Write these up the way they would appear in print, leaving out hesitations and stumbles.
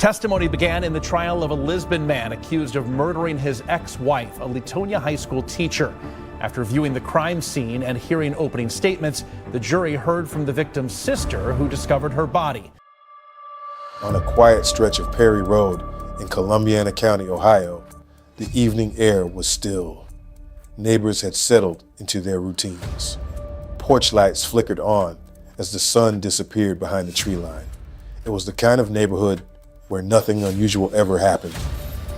Testimony began in the trial of a Lisbon man accused of murdering his ex-wife, a Latonia High School teacher. After viewing the crime scene and hearing opening statements, the jury heard from the victim's sister, who discovered her body. On a quiet stretch of Perry Road in Columbiana County, Ohio, the evening air was still. Neighbors had settled into their routines. Porch lights flickered on as the sun disappeared behind the tree line. It was the kind of neighborhood where nothing unusual ever happened,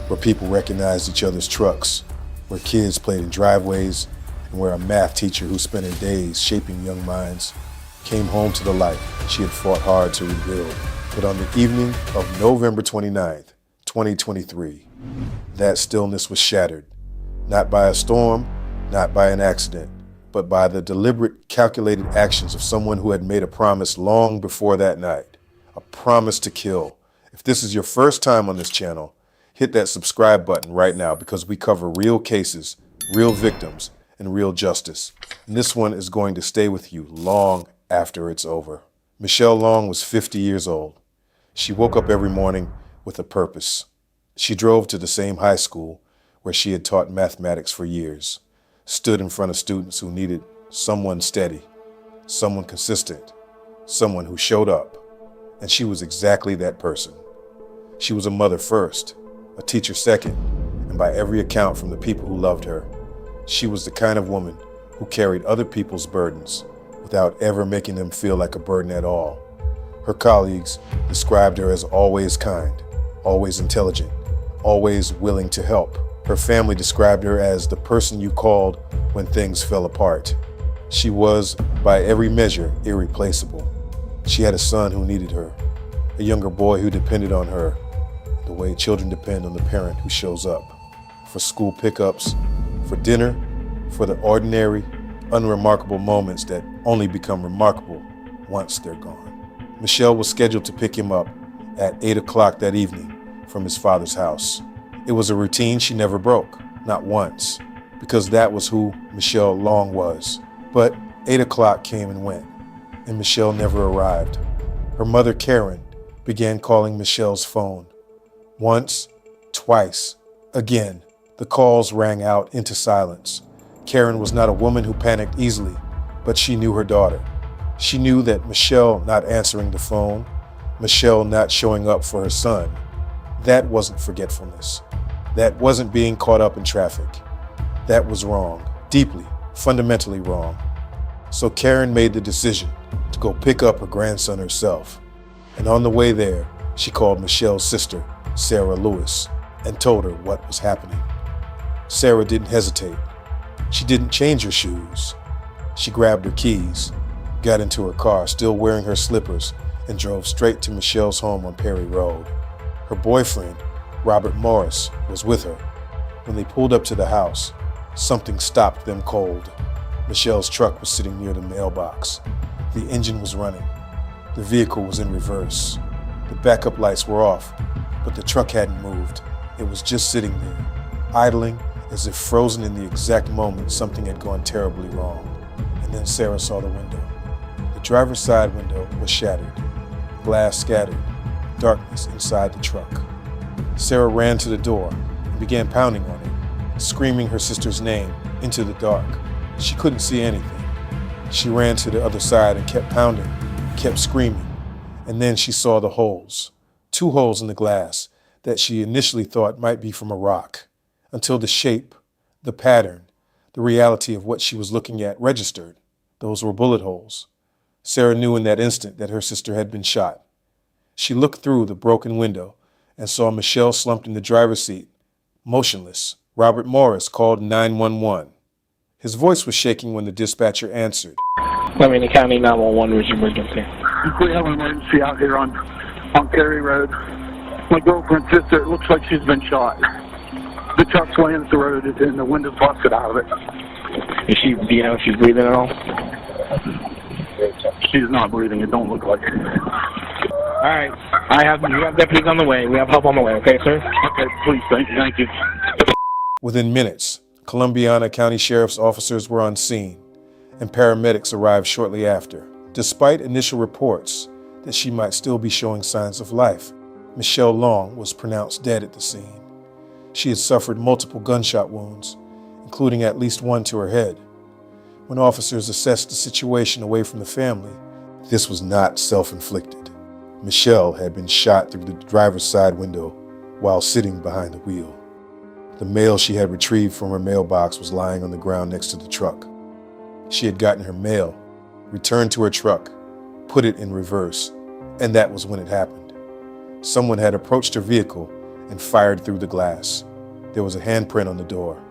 where people recognized each other's trucks, where kids played in driveways, and where a math teacher who spent her days shaping young minds came home to the life she had fought hard to rebuild. But on the evening of November 29th, 2023, that stillness was shattered, not by a storm, not by an accident, but by the deliberate, calculated actions of someone who had made a promise long before that night, a promise to kill. If this is your first time on this channel, hit that subscribe button right now, because we cover real cases, real victims, and real justice. And this one is going to stay with you long after it's over. Michelle Long was 50 years old. She woke up every morning with a purpose. She drove to the same high school where she had taught mathematics for years, stood in front of students who needed someone steady, someone consistent, someone who showed up. And she was exactly that person. She was a mother first, a teacher second, and by every account from the people who loved her, she was the kind of woman who carried other people's burdens without ever making them feel like a burden at all. Her colleagues described her as always kind, always intelligent, always willing to help. Her family described her as the person you called when things fell apart. She was, by every measure, irreplaceable. She had a son who needed her, a younger boy who depended on her, the way children depend on the parent who shows up, for school pickups, for dinner, for the ordinary, unremarkable moments that only become remarkable once they're gone. Michelle was scheduled to pick him up at 8 o'clock that evening from his father's house. It was a routine she never broke, not once, because that was who Michelle Long was. But 8 o'clock came and went, and Michelle never arrived. Her mother, Karen, began calling Michelle's phone. Once, twice, again, the calls rang out into silence. Karen was not a woman who panicked easily, but she knew her daughter. She knew that Michelle not answering the phone, Michelle not showing up for her son, that wasn't forgetfulness. That wasn't being caught up in traffic. That was wrong, deeply, fundamentally wrong. So Karen made the decision to go pick up her grandson herself. And on the way there, she called Michelle's sister, Sarah Lewis, and told her what was happening. Sarah didn't hesitate. She didn't change her shoes. She grabbed her keys, got into her car, still wearing her slippers, and drove straight to Michelle's home on Perry Road. Her boyfriend, Robert Morris, was with her. When they pulled up to the house, something stopped them cold. Michelle's truck was sitting near the mailbox. The engine was running. The vehicle was in reverse. The backup lights were off, but the truck hadn't moved. It was just sitting there, idling as if frozen in the exact moment something had gone terribly wrong. And then Sarah saw the window. The driver's side window was shattered, glass scattered, darkness inside the truck. Sarah ran to the door and began pounding on it, screaming her sister's name into the dark. She couldn't see anything. She ran to the other side and kept pounding, kept screaming. And then she saw the holes, 2 holes in the glass that she initially thought might be from a rock, until the shape, the pattern, the reality of what she was looking at registered. Those were bullet holes. Sarah knew in that instant that her sister had been shot. She looked through the broken window and saw Michelle slumped in the driver's seat, motionless. Robert Morris called 911. His voice was shaking when the dispatcher answered. Columbiana County 911 was emergency. We have an emergency out here on Perry Road. My girlfriend's sister, it looks like she's been shot. The truck's laying at the road and the window's busted out of it. Is she, do you know if she's breathing at all? She's not breathing. It don't look like it. All right. We have deputies on the way. We have help on the way. Okay, sir? Okay, please. Thank you. Within minutes, Columbiana County Sheriff's officers were on scene, and paramedics arrived shortly after. Despite initial reports that she might still be showing signs of life, Michelle Long was pronounced dead at the scene. She had suffered multiple gunshot wounds, including at least one to her head. When officers assessed the situation away from the family, this was not self-inflicted. Michelle had been shot through the driver's side window while sitting behind the wheel. The mail she had retrieved from her mailbox was lying on the ground next to the truck. She had gotten her mail, returned to her truck, put it in reverse, and that was when it happened. Someone had approached her vehicle and fired through the glass. There was a handprint on the door.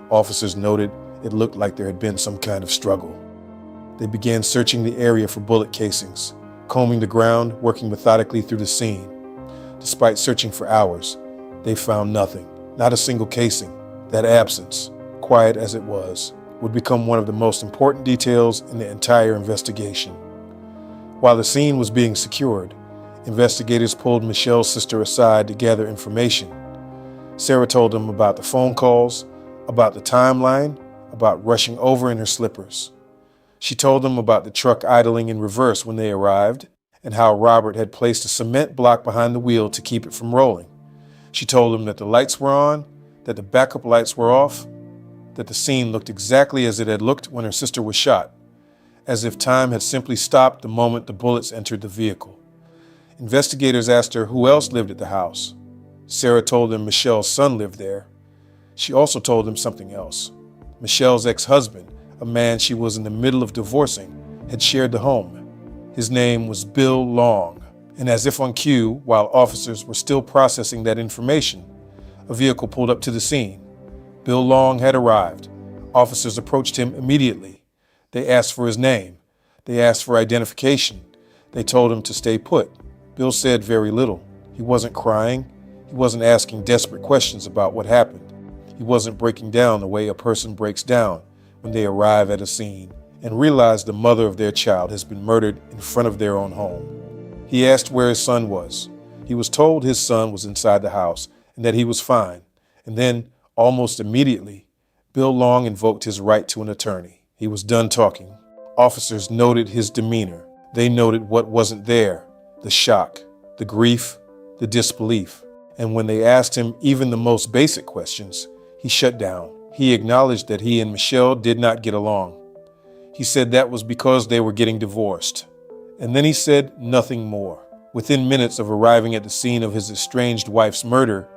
Officers noted it looked like there had been some kind of struggle. They began searching the area for bullet casings, combing the ground, working methodically through the scene. Despite searching for hours, they found nothing, not a single casing. That absence, quiet as it was, would become one of the most important details in the entire investigation. While the scene was being secured, investigators pulled Michelle's sister aside to gather information. Sarah told them about the phone calls, about the timeline, about rushing over in her slippers. She told them about the truck idling in reverse when they arrived and how Robert had placed a cement block behind the wheel to keep it from rolling. She told them that the lights were on, that the backup lights were off, that the scene looked exactly as it had looked when her sister was shot, as if time had simply stopped the moment the bullets entered the vehicle. Investigators asked her who else lived at the house. Sarah told them Michelle's son lived there. She also told them something else. Michelle's ex-husband, a man she was in the middle of divorcing, had shared the home. His name was Bill Long, and as if on cue, while officers were still processing that information, a vehicle pulled up to the scene. Bill Long had arrived. Officers approached him immediately. They asked for his name. They asked for identification. They told him to stay put. Bill said very little. He wasn't crying. He wasn't asking desperate questions about what happened. He wasn't breaking down the way a person breaks down when they arrive at a scene and realize the mother of their child has been murdered in front of their own home. He asked where his son was. He was told his son was inside the house and that he was fine. And then, almost immediately, Bill Long invoked his right to an attorney. He was done talking. Officers noted his demeanor. They noted what wasn't there, the shock, the grief, the disbelief. And when they asked him even the most basic questions, he shut down. He acknowledged that he and Michelle did not get along. He said that was because they were getting divorced. And then he said nothing more. Within minutes of arriving at the scene of his estranged wife's murder,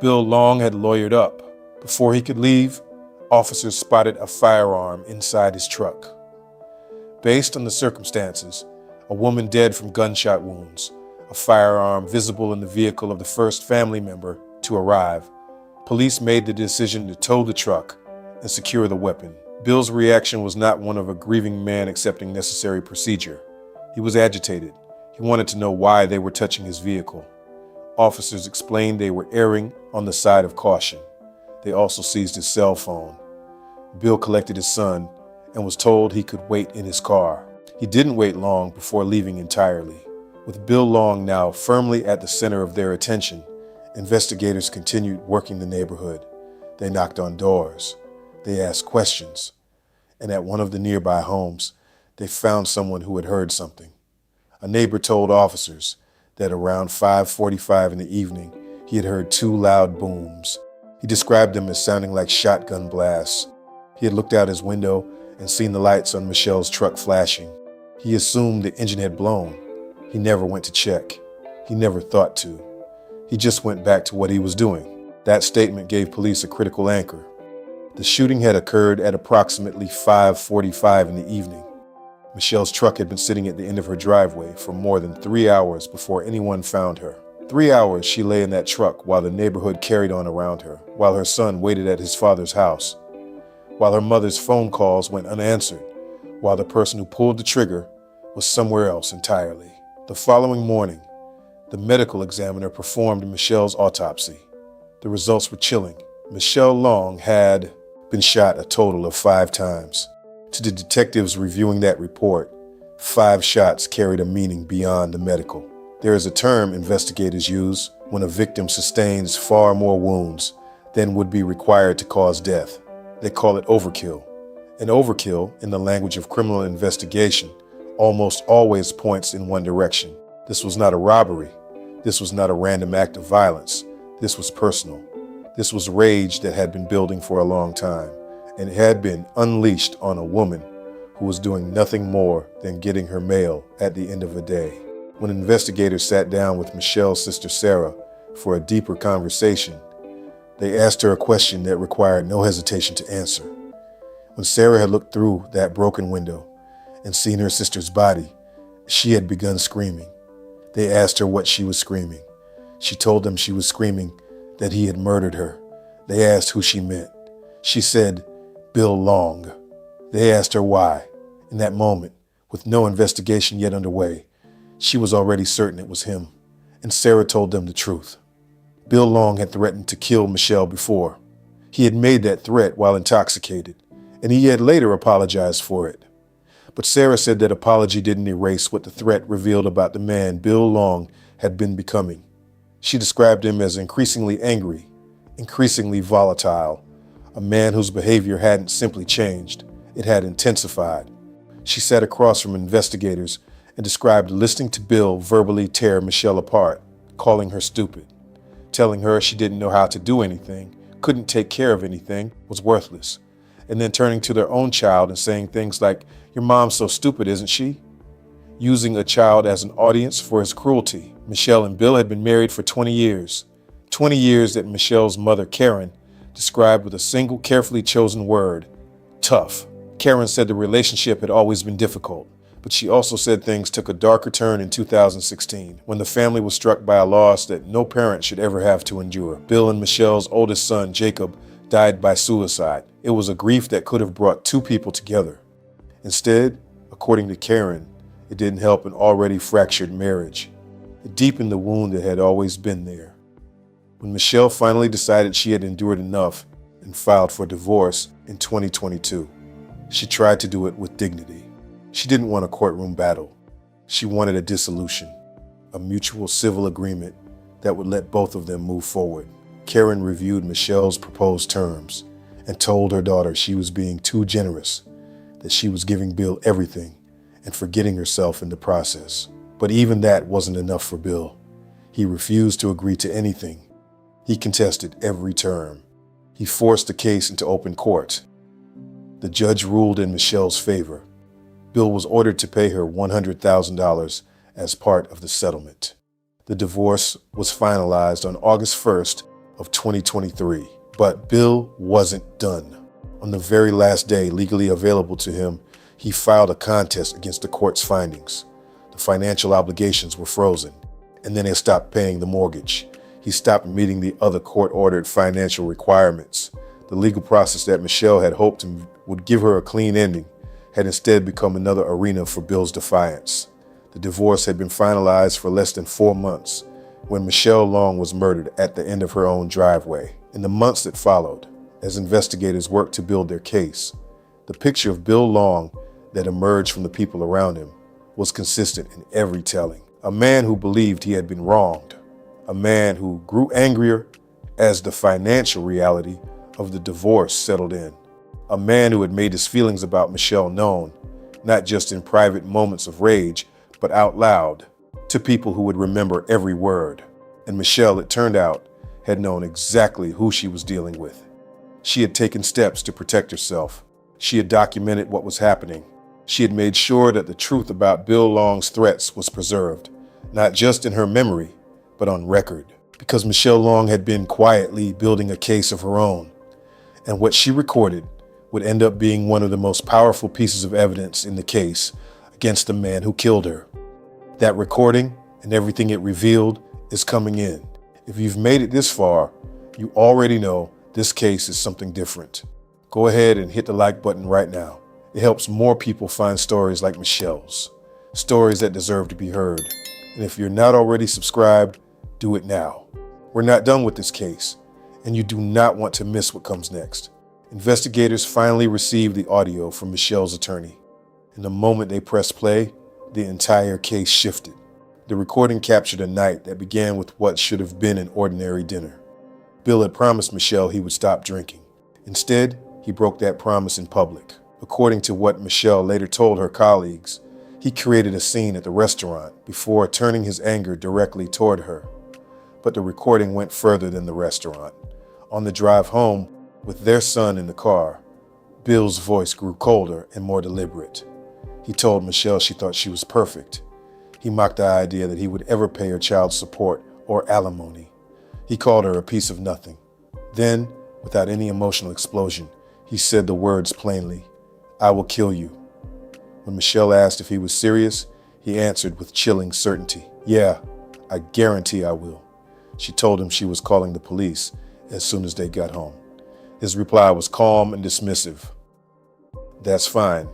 Bill Long had lawyered up. Before he could leave, officers spotted a firearm inside his truck. Based on the circumstances, a woman dead from gunshot wounds, a firearm visible in the vehicle of the first family member to arrive, police made the decision to tow the truck and secure the weapon. Bill's reaction was not one of a grieving man accepting necessary procedure. He was agitated. He wanted to know why they were touching his vehicle. Officers explained they were erring on the side of caution. They also seized his cell phone. Bill collected his son and was told he could wait in his car. He didn't wait long before leaving entirely. With Bill Long now firmly at the center of their attention, investigators continued working the neighborhood. They knocked on doors. They asked questions. And at one of the nearby homes, they found someone who had heard something. A neighbor told officers that around 5:45 in the evening, he had heard two loud booms. He described them as sounding like shotgun blasts. He had looked out his window and seen the lights on Michelle's truck flashing. He assumed the engine had blown. He never went to check. He never thought to. He just went back to what he was doing. That statement gave police a critical anchor. The shooting had occurred at approximately 5:45 in the evening. Michelle's truck had been sitting at the end of her driveway for more than 3 hours before anyone found her. 3 hours she lay in that truck while the neighborhood carried on around her, while her son waited at his father's house, while her mother's phone calls went unanswered, while the person who pulled the trigger was somewhere else entirely. The following morning, the medical examiner performed Michelle's autopsy. The results were chilling. Michelle Long had been shot a total of 5 times. To the detectives reviewing that report, 5 shots carried a meaning beyond the medical. There is a term investigators use when a victim sustains far more wounds than would be required to cause death. They call it overkill. And overkill, in the language of criminal investigation, almost always points in one direction. This was not a robbery. This was not a random act of violence. This was personal. This was rage that had been building for a long time, and it had been unleashed on a woman who was doing nothing more than getting her mail at the end of the day. When investigators sat down with Michelle's sister Sarah for a deeper conversation, they asked her a question that required no hesitation to answer. When Sarah had looked through that broken window and seen her sister's body, she had begun screaming. They asked her what she was screaming. She told them she was screaming that he had murdered her. They asked who she meant. She said, Bill Long. They asked her why. In that moment, with no investigation yet underway, she was already certain it was him, and Sarah told them the truth. Bill Long had threatened to kill Michelle before. He had made that threat while intoxicated, and he had later apologized for it. But Sarah said that apology didn't erase what the threat revealed about the man Bill Long had been becoming. She described him as increasingly angry, increasingly volatile, a man whose behavior hadn't simply changed, it had intensified. She sat across from investigators and described listening to Bill verbally tear Michelle apart, calling her stupid, telling her she didn't know how to do anything, couldn't take care of anything, was worthless, and then turning to their own child and saying things like, "Your mom's so stupid, isn't she?" Using a child as an audience for his cruelty. Michelle and Bill had been married for 20 years. 20 years that Michelle's mother, Karen, described with a single carefully chosen word, tough. Karen said the relationship had always been difficult, but she also said things took a darker turn in 2016 when the family was struck by a loss that no parent should ever have to endure. Bill and Michelle's oldest son, Jacob, died by suicide. It was a grief that could have brought two people together. Instead, according to Karen, it didn't help an already fractured marriage. It deepened the wound that had always been there. When Michelle finally decided she had endured enough and filed for divorce in 2022, she tried to do it with dignity. She didn't want a courtroom battle. She wanted a dissolution, a mutual civil agreement that would let both of them move forward. Karen reviewed Michelle's proposed terms and told her daughter she was being too generous, that she was giving Bill everything and forgetting herself in the process. But even that wasn't enough for Bill. He refused to agree to anything. He contested every term. He forced the case into open court. The judge ruled in Michelle's favor. Bill was ordered to pay her $100,000 as part of the settlement. The divorce was finalized on August 1st of 2023, but Bill wasn't done. On the very last day legally available to him, he filed a contest against the court's findings. The financial obligations were frozen, and then they stopped paying the mortgage. He stopped meeting the other court-ordered financial requirements. The legal process that Michelle had hoped would give her a clean ending had instead become another arena for Bill's defiance. The divorce had been finalized for less than 4 months when Michelle Long was murdered at the end of her own driveway. In the months that followed, as investigators worked to build their case, the picture of Bill Long that emerged from the people around him was consistent in every telling. A man who believed he had been wronged. A man who grew angrier as the financial reality of the divorce settled in. A man who had made his feelings about Michelle known, not just in private moments of rage, but out loud, to people who would remember every word. And Michelle, it turned out, had known exactly who she was dealing with. She had taken steps to protect herself. She had documented what was happening. She had made sure that the truth about Bill Long's threats was preserved, not just in her memory, but on record. Because Michelle Long had been quietly building a case of her own. And what she recorded would end up being one of the most powerful pieces of evidence in the case against the man who killed her. That recording and everything it revealed is coming in. If you've made it this far, you already know this case is something different. Go ahead and hit the like button right now. It helps more people find stories like Michelle's, stories that deserve to be heard. And if you're not already subscribed, do it now. We're not done with this case, and you do not want to miss what comes next. Investigators finally received the audio from Michelle's attorney. And the moment they pressed play, the entire case shifted. The recording captured a night that began with what should have been an ordinary dinner. Bill had promised Michelle he would stop drinking. Instead, he broke that promise in public. According to what Michelle later told her colleagues, he created a scene at the restaurant before turning his anger directly toward her. But the recording went further than the restaurant. On the drive home, with their son in the car, Bill's voice grew colder and more deliberate. He told Michelle she thought she was perfect. He mocked the idea that he would ever pay her child support or alimony. He called her a piece of nothing. Then, without any emotional explosion, he said the words plainly, "I will kill you." When Michelle asked if he was serious, he answered with chilling certainty, "Yeah, I guarantee I will." She told him she was calling the police as soon as they got home. His reply was calm and dismissive. "That's fine.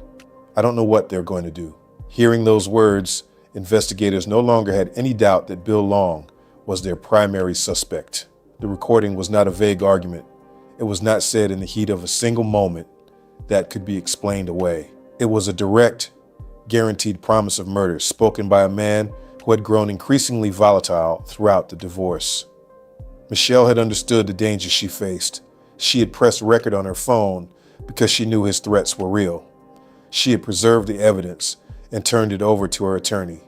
I don't know what they're going to do." Hearing those words, investigators no longer had any doubt that Bill Long was their primary suspect. The recording was not a vague argument. It was not said in the heat of a single moment that could be explained away. It was a direct, guaranteed promise of murder spoken by a man who had grown increasingly volatile throughout the divorce. Michelle had understood the danger she faced. She had pressed record on her phone because she knew his threats were real. She had preserved the evidence and turned it over to her attorney,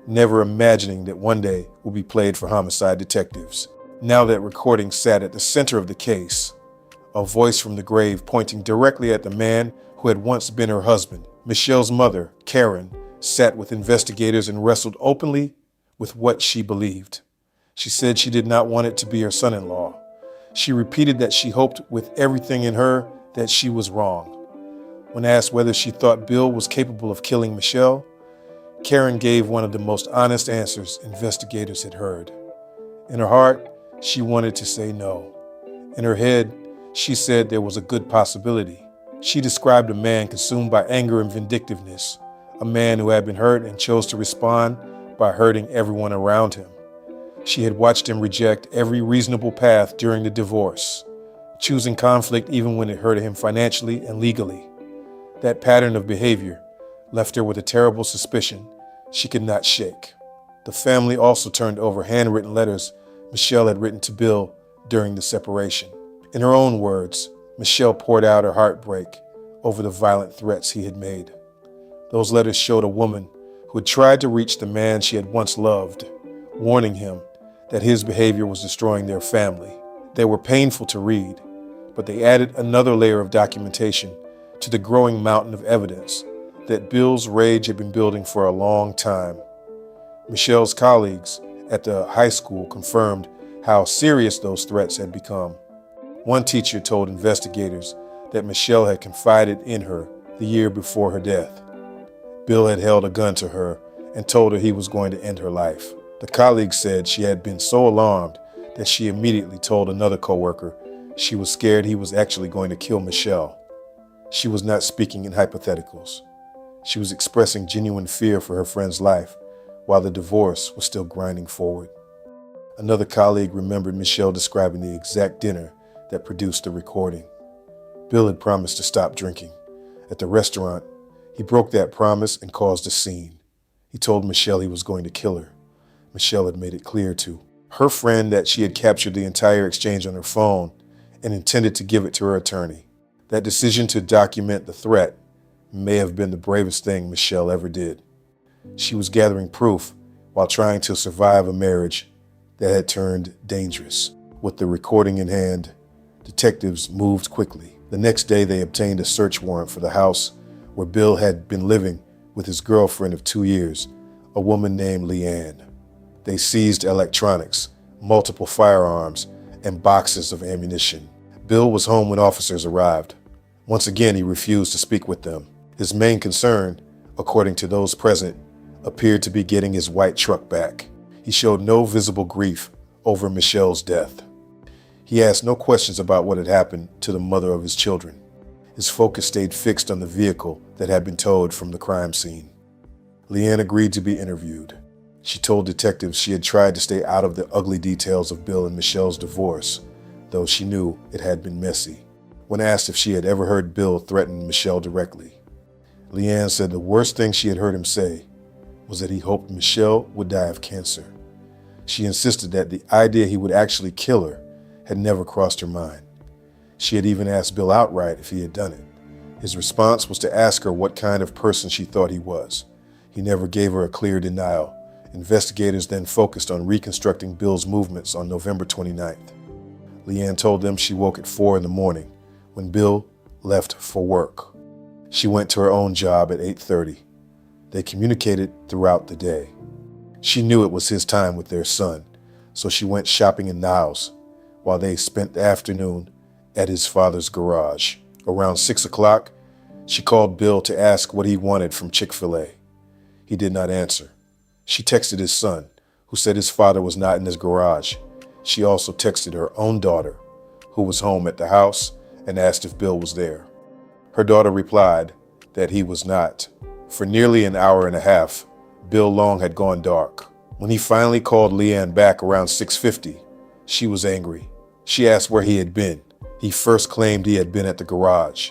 never imagining that one day it would be played for homicide detectives. Now that recording sat at the center of the case, a voice from the grave pointing directly at the man who had once been her husband. Michelle's mother, Karen, sat with investigators and wrestled openly with what she believed. She said she did not want it to be her son-in-law. She repeated that she hoped with everything in her that she was wrong. When asked whether she thought Bill was capable of killing Michelle, Karen gave one of the most honest answers investigators had heard. In her heart, she wanted to say no. In her head, she said there was a good possibility. She described a man consumed by anger and vindictiveness, a man who had been hurt and chose to respond by hurting everyone around him. She had watched him reject every reasonable path during the divorce, choosing conflict even when it hurt him financially and legally. That pattern of behavior left her with a terrible suspicion she could not shake. The family also turned over handwritten letters Michelle had written to Bill during the separation. In her own words, Michelle poured out her heartbreak over the violent threats he had made. Those letters showed a woman who had tried to reach the man she had once loved, warning him that his behavior was destroying their family. They were painful to read, but they added another layer of documentation to the growing mountain of evidence that Bill's rage had been building for a long time. Michelle's colleagues at the high school confirmed how serious those threats had become. One teacher told investigators that Michelle had confided in her the year before her death. Bill had held a gun to her and told her he was going to end her life. The colleague said she had been so alarmed that she immediately told another coworker she was scared he was actually going to kill Michelle. She was not speaking in hypotheticals. She was expressing genuine fear for her friend's life while the divorce was still grinding forward. Another colleague remembered Michelle describing the exact dinner that produced the recording. Bill had promised to stop drinking. At the restaurant, he broke that promise and caused a scene. He told Michelle he was going to kill her. Michelle had made it clear to her friend that she had captured the entire exchange on her phone and intended to give it to her attorney. That decision to document the threat may have been the bravest thing Michelle ever did. She was gathering proof while trying to survive a marriage that had turned dangerous. With the recording in hand, detectives moved quickly. The next day, they obtained a search warrant for the house where Bill had been living with his girlfriend of 2 years, a woman named Leanne. They seized electronics, multiple firearms, and boxes of ammunition. Bill was home when officers arrived. Once again, he refused to speak with them. His main concern, according to those present, appeared to be getting his white truck back. He showed no visible grief over Michelle's death. He asked no questions about what had happened to the mother of his children. His focus stayed fixed on the vehicle that had been towed from the crime scene. Leanne agreed to be interviewed. She told detectives she had tried to stay out of the ugly details of Bill and Michelle's divorce, though she knew it had been messy. When asked if she had ever heard Bill threaten Michelle directly, Leanne said the worst thing she had heard him say was that he hoped Michelle would die of cancer. She insisted that the idea he would actually kill her had never crossed her mind. She had even asked Bill outright if he had done it. His response was to ask her what kind of person she thought he was. He never gave her a clear denial, Investigators then focused on reconstructing Bill's movements on November 29th. Leanne told them she woke at 4 in the morning when Bill left for work. She went to her own job at 8:30. They communicated throughout the day. She knew it was his time with their son, so she went shopping in Niles while they spent the afternoon at his father's garage. Around 6 o'clock, she called Bill to ask what he wanted from Chick-fil-A. He did not answer. She texted his son, who said his father was not in his garage. She also texted her own daughter, who was home at the house, and asked if Bill was there. Her daughter replied that he was not. For nearly an hour and a half, Bill Long had gone dark. When he finally called Leanne back around 6:50, she was angry. She asked where he had been. He first claimed he had been at the garage.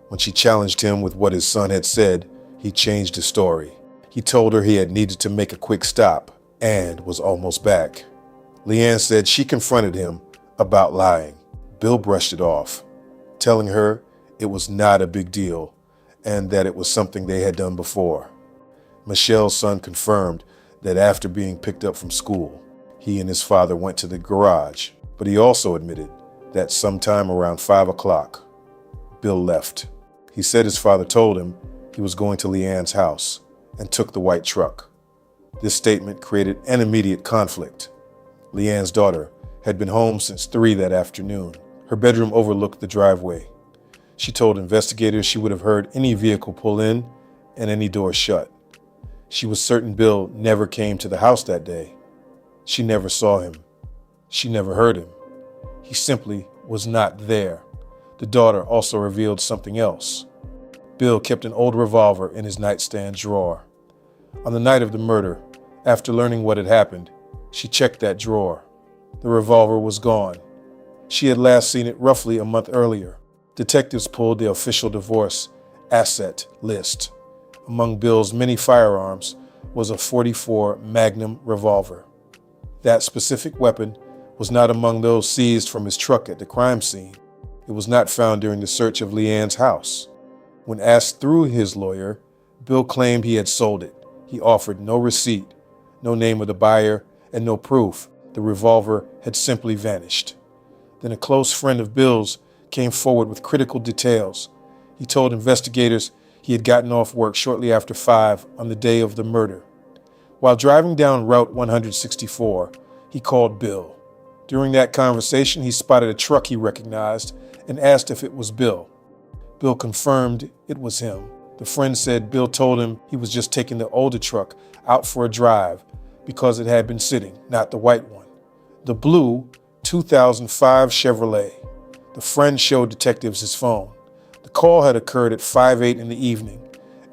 When she challenged him with what his son had said, he changed his story. He told her he had needed to make a quick stop and was almost back. Leanne said she confronted him about lying. Bill brushed it off, telling her it was not a big deal and that it was something they had done before. Michelle's son confirmed that after being picked up from school, he and his father went to the garage, but he also admitted that sometime around 5 o'clock, Bill left. He said his father told him he was going to Leanne's house and took the white truck. This statement created an immediate conflict. Leanne's daughter had been home since 3 that afternoon. Her bedroom overlooked the driveway. She told investigators she would have heard any vehicle pull in and any door shut. She was certain Bill never came to the house that day. She never saw him. She never heard him. He simply was not there. The daughter also revealed something else. Bill kept an old revolver in his nightstand drawer. On the night of the murder, after learning what had happened, she checked that drawer. The revolver was gone. She had last seen it roughly a month earlier. Detectives pulled the official divorce asset list. Among Bill's many firearms was a .44 Magnum revolver. That specific weapon was not among those seized from his truck at the crime scene. It was not found during the search of Leanne's house. When asked through his lawyer, Bill claimed he had sold it. He offered no receipt, no name of the buyer, and no proof. The revolver had simply vanished. Then a close friend of Bill's came forward with critical details. He told investigators he had gotten off work shortly after 5 on the day of the murder. While driving down Route 164, he called Bill. During that conversation, he spotted a truck he recognized and asked if it was Bill. Bill confirmed it was him. The friend said Bill told him he was just taking the older truck out for a drive because it had been sitting, not the white one. The blue 2005 Chevrolet. The friend showed detectives his phone. The call had occurred at 5:08 in the evening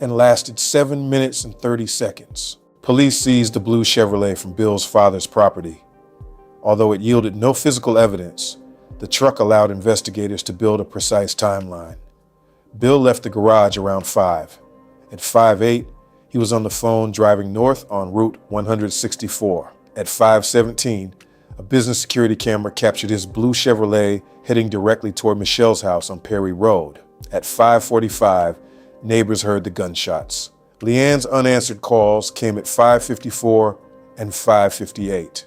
and lasted 7 minutes and 30 seconds. Police seized the blue Chevrolet from Bill's father's property. Although it yielded no physical evidence, the truck allowed investigators to build a precise timeline. Bill left the garage around 5. At 5:08, he was on the phone driving north on Route 164. At 5:17, a business security camera captured his blue Chevrolet heading directly toward Michelle's house on Perry Road. At 5:45, neighbors heard the gunshots. Leanne's unanswered calls came at 5:54 and 5:58.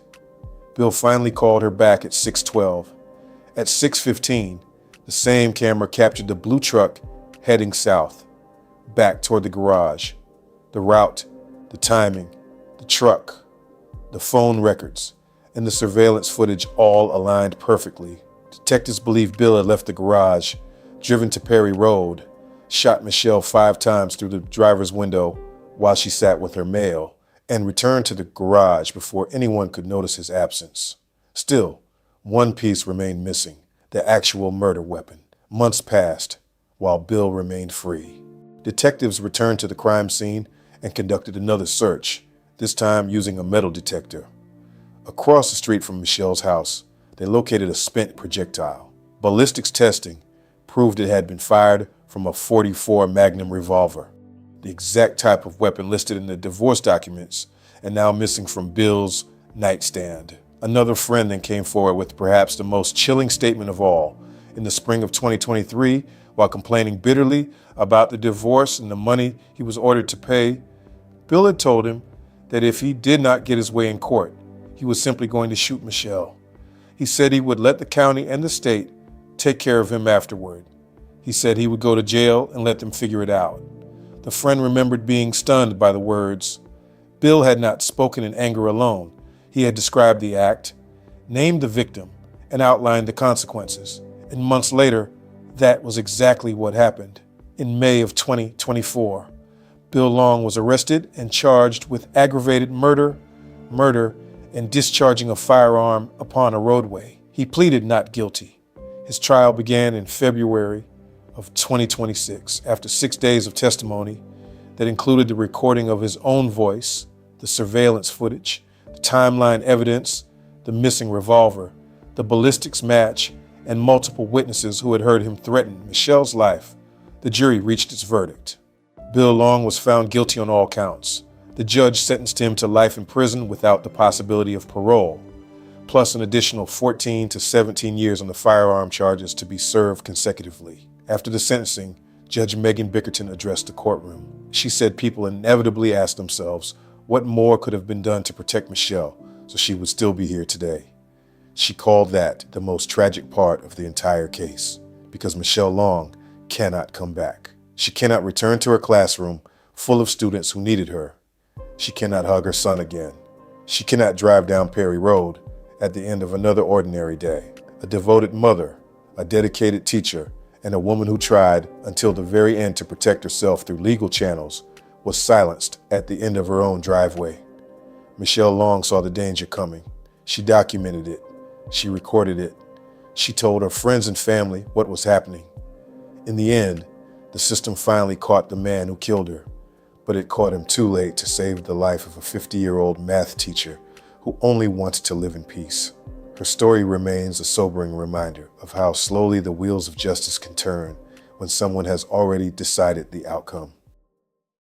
Bill finally called her back at 6:12. At 6:15, the same camera captured the blue truck heading south, back toward the garage. The route, the timing, the truck, the phone records, and the surveillance footage all aligned perfectly. Detectives believe Bill had left the garage, driven to Perry Road, shot Michelle 5 times through the driver's window while she sat with her mail, and returned to the garage before anyone could notice his absence. Still, one piece remained missing, the actual murder weapon. Months passed while Bill remained free. Detectives returned to the crime scene and conducted another search, this time using a metal detector. Across the street from Michelle's house, they located a spent projectile. Ballistics testing proved it had been fired from a .44 Magnum revolver, the exact type of weapon listed in the divorce documents and now missing from Bill's nightstand. Another friend then came forward with perhaps the most chilling statement of all. In the spring of 2023, while complaining bitterly about the divorce and the money he was ordered to pay, Bill had told him that if he did not get his way in court, he was simply going to shoot Michelle. He said he would let the county and the state take care of him afterward. He said he would go to jail and let them figure it out. The friend remembered being stunned by the words. Bill had not spoken in anger alone. He had described the act, named the victim, and outlined the consequences. And months later, that was exactly what happened. In May of 2024, Bill Long was arrested and charged with aggravated murder, and discharging a firearm upon a roadway. He pleaded not guilty. His trial began in February of 2026 after 6 days of testimony that included the recording of his own voice, the surveillance footage, the timeline evidence, the missing revolver, the ballistics match, and multiple witnesses who had heard him threaten Michelle's life. The jury reached its verdict. Bill Long was found guilty on all counts. The judge sentenced him to life in prison without the possibility of parole, plus an additional 14 to 17 years on the firearm charges to be served consecutively. After the sentencing, Judge Megan Bickerton addressed the courtroom. She said people inevitably asked themselves what more could have been done to protect Michelle so she would still be here today. She called that the most tragic part of the entire case, because Michelle Long cannot come back. She cannot return to her classroom full of students who needed her. She cannot hug her son again. She cannot drive down Perry Road at the end of another ordinary day. A devoted mother, a dedicated teacher, and a woman who tried until the very end to protect herself through legal channels was silenced at the end of her own driveway. Michelle Long saw the danger coming. She documented it. She recorded it. She told her friends and family what was happening. In the end, the system finally caught the man who killed her, but it caught him too late to save the life of a 50-year-old math teacher who only wanted to live in peace. Her story remains a sobering reminder of how slowly the wheels of justice can turn when someone has already decided the outcome.